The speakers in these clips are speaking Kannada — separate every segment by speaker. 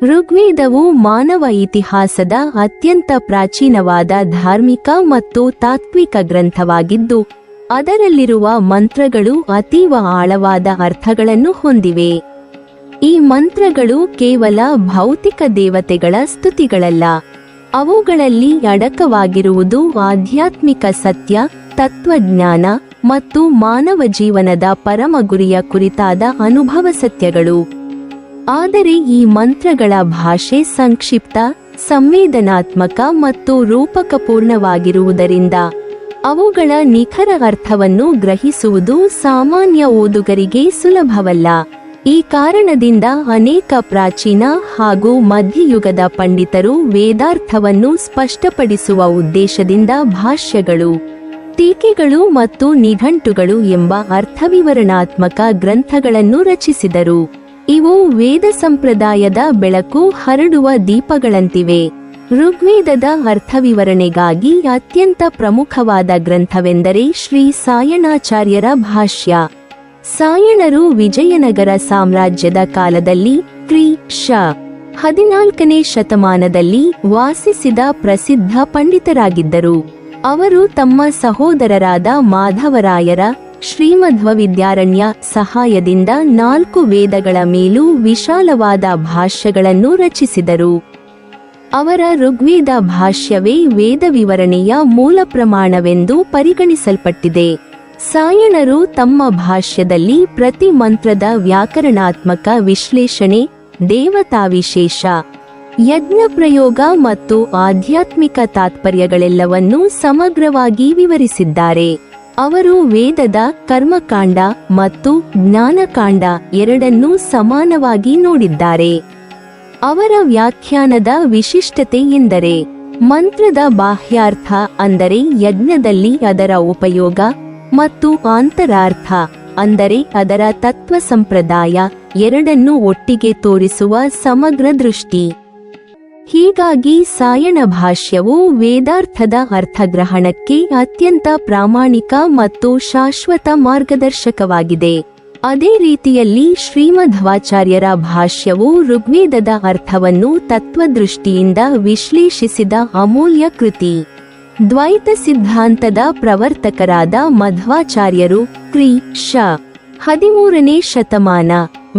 Speaker 1: ಋಗ್ವೇದವು ಮಾನವ ಇತಿಹಾಸದ ಅತ್ಯಂತ ಪ್ರಾಚೀನವಾದ ಧಾರ್ಮಿಕ ಮತ್ತು ತಾತ್ವಿಕ ಗ್ರಂಥವಾಗಿದ್ದು, ಅದರಲ್ಲಿರುವ ಮಂತ್ರಗಳು ಅತೀವ ಆಳವಾದ ಅರ್ಥಗಳನ್ನು ಹೊಂದಿವೆ. ಈ ಮಂತ್ರಗಳು ಕೇವಲ ಭೌತಿಕ ದೇವತೆಗಳ ಸ್ತುತಿಗಳಲ್ಲ, ಅವುಗಳಲ್ಲಿ ಅಡಕವಾಗಿರುವುದು ಆಧ್ಯಾತ್ಮಿಕ ಸತ್ಯ, ತತ್ವಜ್ಞಾನ ಮತ್ತು ಮಾನವ ಜೀವನದ ಪರಮ ಗುರಿಯ ಕುರಿತಾದ ಅನುಭವ ಸತ್ಯಗಳು. ಆದರೆ ಈ ಮಂತ್ರಗಳ ಭಾಷೆ ಸಂಕ್ಷಿಪ್ತ, ಸಂವೇದನಾತ್ಮಕ ಮತ್ತು ರೂಪಕಪೂರ್ಣವಾಗಿರುವುದರಿಂದ ಅವುಗಳ ನಿಖರ ಅರ್ಥವನ್ನು ಗ್ರಹಿಸುವುದು ಸಾಮಾನ್ಯ ಓದುಗರಿಗೆ ಸುಲಭವಲ್ಲ. ಈ ಕಾರಣದಿಂದ ಅನೇಕ ಪ್ರಾಚೀನ ಹಾಗೂ ಮಧ್ಯಯುಗದ ಪಂಡಿತರು ವೇದಾರ್ಥವನ್ನು ಸ್ಪಷ್ಟಪಡಿಸುವ ಉದ್ದೇಶದಿಂದ ಭಾಷ್ಯಗಳು, ಟೀಕೆಗಳು ಮತ್ತು ನಿಘಂಟುಗಳು ಎಂಬ ಅರ್ಥವಿವರಣಾತ್ಮಕ ಗ್ರಂಥಗಳನ್ನು ರಚಿಸಿದರು. ಇವು ವೇದ ಸಂಪ್ರದಾಯದ ಬೆಳಕು ಹರಡುವ ದೀಪಗಳಂತಿವೆ. ಋಗ್ವೇದದ ಅರ್ಥವಿವರಣೆಗಾಗಿ ಅತ್ಯಂತ ಪ್ರಮುಖವಾದ ಗ್ರಂಥವೆಂದರೆ ಶ್ರೀ ಸಾಯಣಾಚಾರ್ಯರ ಭಾಷ್ಯ. ಸಾಯಣರು ವಿಜಯನಗರ ಸಾಮ್ರಾಜ್ಯದ ಕಾಲದಲ್ಲಿ ಕ್ರಿ. ಶ. 14ನೇ ಶತಮಾನದಲ್ಲಿ ವಾಸಿಸಿದ ಪ್ರಸಿದ್ಧ ಪಂಡಿತರಾಗಿದ್ದರು. ಅವರು ತಮ್ಮ ಸಹೋದರರಾದ ಮಾಧವರಾಯರ ಶ್ರೀಮಧ್ವವಿದ್ಯಾರಣ್ಯ ಸಹಾಯದಿಂದ 4 ವೇದಗಳ ಮೇಲೂ ವಿಶಾಲವಾದ ಭಾಷ್ಯಗಳನ್ನು ರಚಿಸಿದರು. ಅವರ ಋಗ್ವೇದ ಭಾಷ್ಯವೇ ವೇದ ವಿವರಣೆಯ ಮೂಲ ಪ್ರಮಾಣವೆಂದು ಪರಿಗಣಿಸಲ್ಪಟ್ಟಿದೆ. ಸಾಯಣರು ತಮ್ಮ ಭಾಷ್ಯದಲ್ಲಿ ಪ್ರತಿ ಮಂತ್ರದ ವ್ಯಾಕರಣಾತ್ಮಕ ವಿಶ್ಲೇಷಣೆ, ದೇವತಾವಿಶೇಷ, ಯಜ್ಞ ಪ್ರಯೋಗ ಮತ್ತು ಆಧ್ಯಾತ್ಮಿಕ ತಾತ್ಪರ್ಯಗಳೆಲ್ಲವನ್ನೂ ಸಮಗ್ರವಾಗಿ ವಿವರಿಸಿದ್ದಾರೆ. ಅವರು ವೇದದ ಕರ್ಮಕಾಂಡ ಮತ್ತು ಜ್ಞಾನಕಾಂಡ ಎರಡನ್ನೂ ಸಮಾನವಾಗಿ ನೋಡಿದ್ದಾರೆ. ಅವರ ವ್ಯಾಖ್ಯಾನದ ವಿಶಿಷ್ಟತೆ ಎಂದರೆ ಮಂತ್ರದ ಬಾಹ್ಯಾರ್ಥ, ಅಂದರೆ ಯಜ್ಞದಲ್ಲಿ ಅದರ ಉಪಯೋಗ, ಮತ್ತು ಆಂತರಾರ್ಥ, ಅಂದರೆ ಅದರ ತತ್ವ ಸಂಪ್ರದಾಯ ಎರಡನ್ನೂ ಒಟ್ಟಿಗೆ ತೋರಿಸುವ ಸಮಗ್ರ ದೃಷ್ಟಿ. ಹೀಗಾಗಿ ಸಾಯಣ ಭಾಷ್ಯವು ವೇದಾರ್ಥದ ಅರ್ಥಗ್ರಹಣಕ್ಕೆ ಅತ್ಯಂತ ಪ್ರಾಮಾಣಿಕ ಮತ್ತು ಶಾಶ್ವತ ಮಾರ್ಗದರ್ಶಕವಾಗಿದೆ. ಅದೇ ರೀತಿಯಲ್ಲಿ ಶ್ರೀಮಧ್ವಾಚಾರ್ಯರ ಭಾಷ್ಯವು ಋಗ್ವೇದದ ಅರ್ಥವನ್ನು ತತ್ವದೃಷ್ಟಿಯಿಂದ ವಿಶ್ಲೇಷಿಸಿದ ಅಮೂಲ್ಯ ಕೃತಿ. ದ್ವೈತ ಸಿದ್ಧಾಂತದ ಪ್ರವರ್ತಕರಾದ ಮಧ್ವಾಚಾರ್ಯರು ಕ್ರಿ. ಶ. 13ನೇ ಶತಮಾನ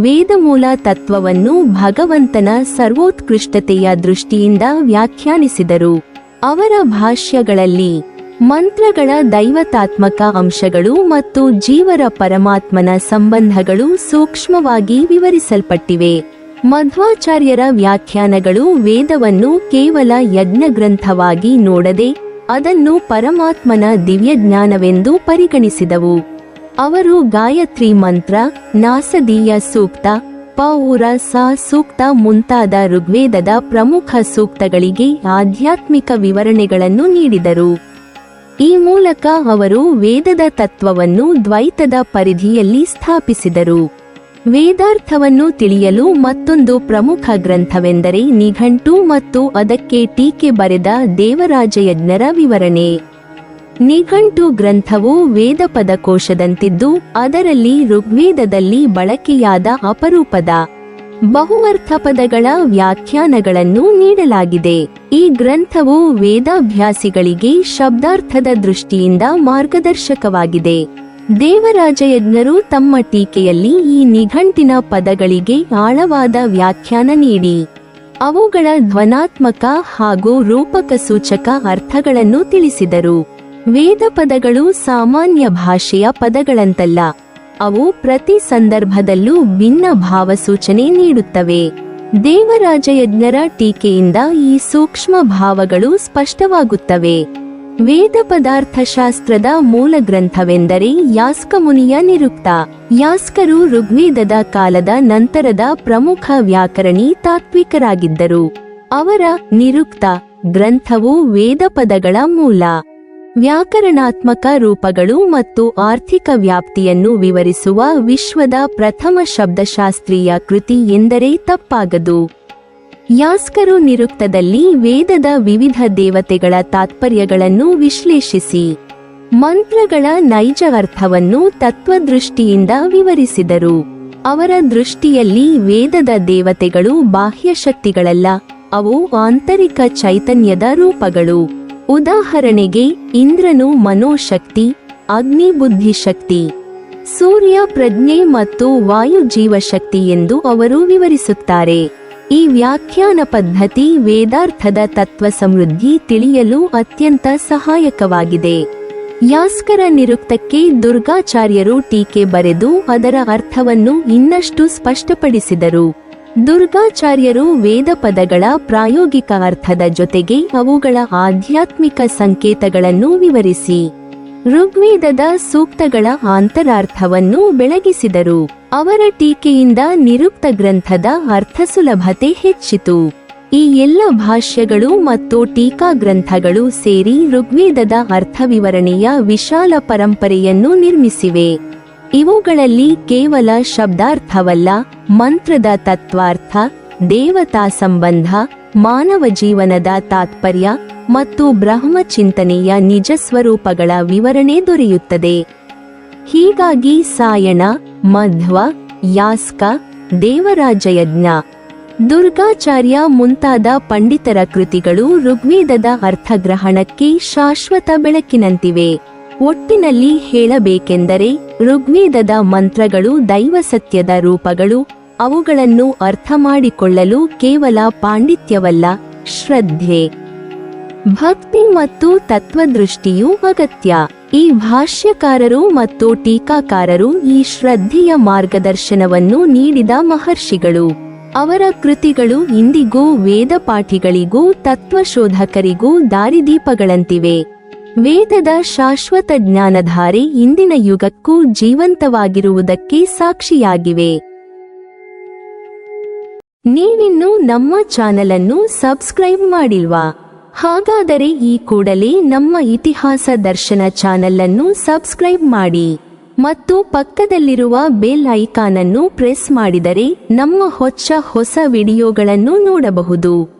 Speaker 1: ವೇದಮೂಲ ತತ್ವವನ್ನು ಭಗವಂತನ ಸರ್ವೋತ್ಕೃಷ್ಟತೆಯ ದೃಷ್ಟಿಯಿಂದ ವ್ಯಾಖ್ಯಾನಿಸಿದರು. ಅವರ ಭಾಷ್ಯಗಳಲ್ಲಿ ಮಂತ್ರಗಳ ದೈವತಾತ್ಮಕ ಅಂಶಗಳು ಮತ್ತು ಜೀವರ ಪರಮಾತ್ಮನ ಸಂಬಂಧಗಳು ಸೂಕ್ಷ್ಮವಾಗಿ ವಿವರಿಸಲ್ಪಟ್ಟಿವೆ. ಮಧ್ವಾಚಾರ್ಯರ ವ್ಯಾಖ್ಯಾನಗಳು ವೇದವನ್ನು ಕೇವಲ ಯಜ್ಞಗ್ರಂಥವಾಗಿ ನೋಡದೆ ಅದನ್ನು ಪರಮಾತ್ಮನ ದಿವ್ಯಜ್ಞಾನವೆಂದು ಪರಿಗಣಿಸಿದವು. ಅವರು ಗಾಯತ್ರಿ ಮಂತ್ರ, ನಾಸದೀಯ ಸೂಕ್ತ, ಪೌರ ಸ ಸೂಕ್ತ ಮುಂತಾದ ಋಗ್ವೇದದ ಪ್ರಮುಖ ಸೂಕ್ತಗಳಿಗೆ ಆಧ್ಯಾತ್ಮಿಕ ವಿವರಣೆಗಳನ್ನು ನೀಡಿದರು. ಈ ಮೂಲಕ ಅವರು ವೇದದ ತತ್ವವನ್ನು ದ್ವೈತದ ಪರಿಧಿಯಲ್ಲಿ ಸ್ಥಾಪಿಸಿದರು. ವೇದಾರ್ಥವನ್ನು ತಿಳಿಯಲು ಮತ್ತೊಂದು ಪ್ರಮುಖ ಗ್ರಂಥವೆಂದರೆ ನಿಘಂಟು ಮತ್ತು ಅದಕ್ಕೆ ಟೀಕೆ ಬರೆದ ದೇವರಾಜಯಜ್ಞರ ವಿವರಣೆ. ನಿಘಂಟು ಗ್ರಂಥವು ವೇದ ಪದಕೋಶದಂತಿದ್ದು, ಅದರಲ್ಲಿ ಋಗ್ವೇದದಲ್ಲಿ ಬಳಕೆಯಾದ ಅಪರೂಪದ ಬಹುವರ್ಥ ಪದಗಳ ವ್ಯಾಖ್ಯಾನಗಳನ್ನು ನೀಡಲಾಗಿದೆ. ಈ ಗ್ರಂಥವು ವೇದಾಭ್ಯಾಸಿಗಳಿಗೆ ಶಬ್ದಾರ್ಥದ ದೃಷ್ಟಿಯಿಂದ ಮಾರ್ಗದರ್ಶಕವಾಗಿದೆ. ದೇವರಾಜಯಜ್ಞರು ತಮ್ಮ ಟೀಕೆಯಲ್ಲಿ ಈ ನಿಘಂಟಿನ ಪದಗಳಿಗೆ ಆಳವಾದ ವ್ಯಾಖ್ಯಾನ ನೀಡಿ ಅವುಗಳ ಧ್ವನಾತ್ಮಕ ಹಾಗೂ ರೂಪಕ ಸೂಚಕ ಅರ್ಥಗಳನ್ನು ತಿಳಿಸಿದರು. ವೇದ ಪದಗಳು ಸಾಮಾನ್ಯ ಭಾಷೆಯ ಪದಗಳಂತಲ್ಲ, ಅವು ಪ್ರತಿ ಸಂದರ್ಭದಲ್ಲೂ ಭಿನ್ನ ಭಾವಸೂಚನೆ ನೀಡುತ್ತವೆ. ದೇವರಾಜಯಜ್ಞರ ಟೀಕೆಯಿಂದ ಈ ಸೂಕ್ಷ್ಮ ಭಾವಗಳು ಸ್ಪಷ್ಟವಾಗುತ್ತವೆ. ವೇದ ಪದಾರ್ಥಶಾಸ್ತ್ರದ ಮೂಲ ಗ್ರಂಥವೆಂದರೆ ಯಾಸ್ಕಮುನಿಯ ನಿರುಕ್ತ. ಯಾಸ್ಕರು ಋಗ್ವೇದದ ಕಾಲದ ನಂತರದ ಪ್ರಮುಖ ವ್ಯಾಕರಣಿ ತಾತ್ವಿಕರಾಗಿದ್ದರು. ಅವರ ನಿರುಕ್ತ ಗ್ರಂಥವು ವೇದ ಪದಗಳ ಮೂಲ, ವ್ಯಾಕರಣಾತ್ಮಕ ರೂಪಗಳು ಮತ್ತು ಆರ್ಥಿಕ ವ್ಯಾಪ್ತಿಯನ್ನು ವಿವರಿಸುವ ವಿಶ್ವದ ಪ್ರಥಮ ಶಬ್ದಶಾಸ್ತ್ರೀಯ ಕೃತಿ ಎಂದರೆ ತಪ್ಪಾಗದು. ಯಾಸ್ಕರು ನಿರುಕ್ತದಲ್ಲಿ ವೇದದ ವಿವಿಧ ದೇವತೆಗಳ ತಾತ್ಪರ್ಯಗಳನ್ನು ವಿಶ್ಲೇಷಿಸಿ ಮಂತ್ರಗಳ ನೈಜ ಅರ್ಥವನ್ನು ತತ್ವದೃಷ್ಟಿಯಿಂದ ವಿವರಿಸಿದರು. ಅವರ ದೃಷ್ಟಿಯಲ್ಲಿ ವೇದದ ದೇವತೆಗಳು ಬಾಹ್ಯ ಶಕ್ತಿಗಳಲ್ಲ, ಅವು ಆಂತರಿಕ ಚೈತನ್ಯದ ರೂಪಗಳು. ಉದಾಹರಣೆಗೆ, ಇಂದ್ರನು ಮನೋಶಕ್ತಿ, ಅಗ್ನಿ ಬುದ್ಧಿಶಕ್ತಿ, ಸೂರ್ಯ ಪ್ರಜ್ಞೆ ಮತ್ತು ವಾಯು ಜೀವಶಕ್ತಿ ಎಂದು ಅವರು ವಿವರಿಸುತ್ತಾರೆ. ಈ ವ್ಯಾಖ್ಯಾನ ಪದ್ಧತಿ ವೇದಾರ್ಥದ ತತ್ವ ಸಮೃದ್ಧಿ ತಿಳಿಯಲು ಅತ್ಯಂತ ಸಹಾಯಕವಾಗಿದೆ. ಯಾಸ್ಕರ ನಿರುಕ್ತಕ್ಕೆ ದುರ್ಗಾಚಾರ್ಯರು ಟೀಕೆ ಬರೆದು ಅದರ ಅರ್ಥವನ್ನು ಇನ್ನಷ್ಟು ಸ್ಪಷ್ಟಪಡಿಸಿದರು. ದುರ್ಗಾಚಾರ್ಯರು ವೇದ ಪದಗಳ ಪ್ರಾಯೋಗಿಕ ಅರ್ಥದ ಜೊತೆಗೆ ಅವುಗಳ ಆಧ್ಯಾತ್ಮಿಕ ಸಂಕೇತಗಳನ್ನು ವಿವರಿಸಿ ಋಗ್ವೇದದ ಸೂಕ್ತಗಳ ಆಂತರಾರ್ಥವನ್ನು ಬೆಳಗಿಸಿದರು. ಅವರ ಟೀಕೆಯಿಂದ ನಿರುಕ್ತ ಗ್ರಂಥದ ಅರ್ಥಸುಲಭತೆ ಹೆಚ್ಚಿತು. ಈ ಎಲ್ಲ ಭಾಷ್ಯಗಳು ಮತ್ತು ಟೀಕಾ ಗ್ರಂಥಗಳು ಸೇರಿ ಋಗ್ವೇದದ ಅರ್ಥವಿವರಣೆಯ ವಿಶಾಲ ಪರಂಪರೆಯನ್ನು ನಿರ್ಮಿಸಿವೆ. ಇವುಗಳಲ್ಲಿ ಕೇವಲ ಶಬ್ದಾರ್ಥವಲ್ಲ, ಮಂತ್ರದ ತತ್ವಾರ್ಥ, ದೇವತಾ ಸಂಬಂಧ, ಮಾನವ ಜೀವನದ ತಾತ್ಪರ್ಯ ಮತ್ತು ಬ್ರಹ್ಮಚಿಂತನೆಯ ನಿಜ ಸ್ವರೂಪಗಳ ವಿವರಣೆ ದೊರೆಯುತ್ತದೆ. ಹೀಗಾಗಿ ಸಾಯಣ, ಮಧ್ವ, ಯಾಸ್ಕ, ದೇವರಾಜಯಜ್ಞ, ದುರ್ಗಾಚಾರ್ಯ ಮುಂತಾದ ಪಂಡಿತರ ಕೃತಿಗಳು ಋಗ್ವೇದದ ಅರ್ಥಗ್ರಹಣಕ್ಕೆ ಶಾಶ್ವತ ಬೆಳಕಿನಂತಿವೆ. ಒಟ್ಟಿನಲ್ಲಿ ಹೇಳಬೇಕೆಂದರೆ, ಋಗ್ವೇದದ ಮಂತ್ರಗಳು ದೈವಸತ್ಯದ ರೂಪಗಳು. ಅವುಗಳನ್ನು ಅರ್ಥಮಾಡಿಕೊಳ್ಳಲು ಕೇವಲ ಪಾಂಡಿತ್ಯವಲ್ಲ, ಶ್ರದ್ಧೆ, ಭಕ್ತಿ ಮತ್ತು ತತ್ವದೃಷ್ಟಿಯೂ ಅಗತ್ಯ. ಈ ಭಾಷ್ಯಕಾರರು ಮತ್ತು ಟೀಕಾಕಾರರು ಈ ಶ್ರದ್ಧೆಯ ಮಾರ್ಗದರ್ಶನವನ್ನು ನೀಡಿದ ಮಹರ್ಷಿಗಳು. ಅವರ ಕೃತಿಗಳು ಇಂದಿಗೂ ವೇದಪಾಠಿಗಳಿಗೂ ತತ್ವಶೋಧಕರಿಗೂ ದಾರಿದೀಪಗಳಂತಿವೆ. ವೇದದ ಶಾಶ್ವತ ಜ್ಞಾನಧಾರೆ ಇಂದಿನ ಯುಗಕ್ಕೂ ಜೀವಂತವಾಗಿರುವುದಕ್ಕೆ ಸಾಕ್ಷಿಯಾಗಿವೆ. ನೀವಿನ್ನೂ ನಮ್ಮ ಚಾನಲನ್ನು ಸಬ್ಸ್ಕ್ರೈಬ್ ಮಾಡಿಲ್ವಾ? ಹಾಗಾದರೆ ಈ ಕೂಡಲೇ ನಮ್ಮ ಇತಿಹಾಸ ದರ್ಶನ ಚಾನಲ್ ಅನ್ನು ಸಬ್ಸ್ಕ್ರೈಬ್ ಮಾಡಿ ಮತ್ತು ಪಕ್ಕದಲ್ಲಿರುವ ಬೆಲ್ ಐಕಾನ್ ಅನ್ನು ಪ್ರೆಸ್ ಮಾಡಿದರೆ ನಮ್ಮ ಹೊಸ ವಿಡಿಯೋಗಳನ್ನು ನೋಡಬಹುದು.